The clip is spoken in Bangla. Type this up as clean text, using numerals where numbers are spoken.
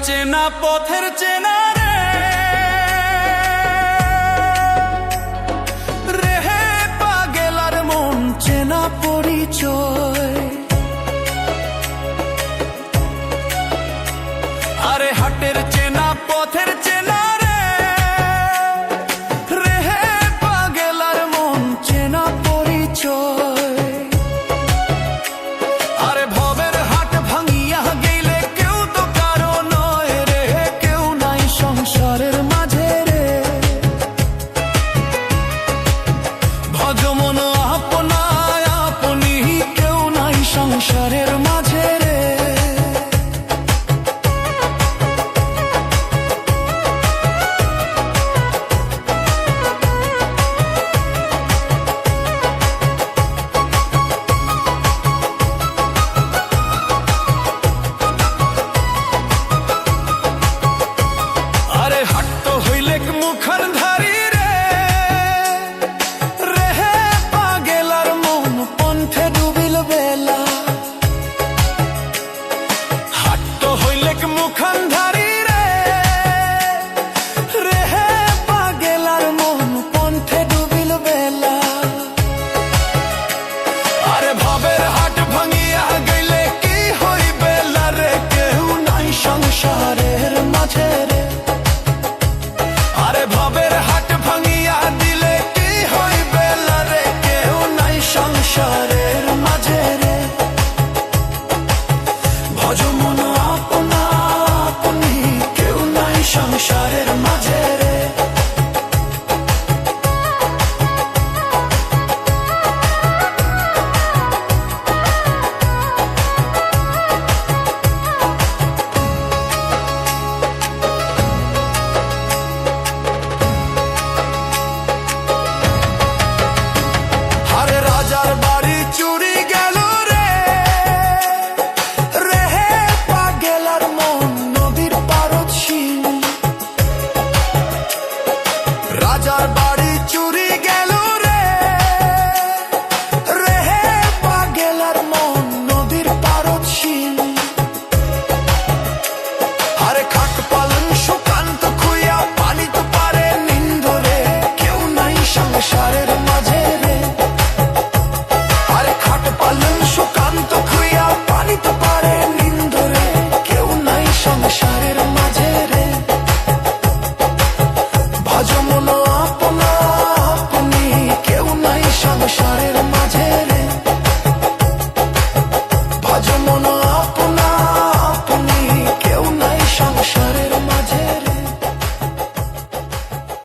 চেনা পথের চেনা রে, রেহে পাগেলার মন চেনা পরিচয়। আরে হাটের চেনা পথের চেনা রে, রেহে পাগেলার মন চেনা পরিচয়। আরে ভবের হাট ভাঙিয়া গেলে কেউ তো কারো নয় রে, কেউ নাই সংসারের মাঝে রে। ভজম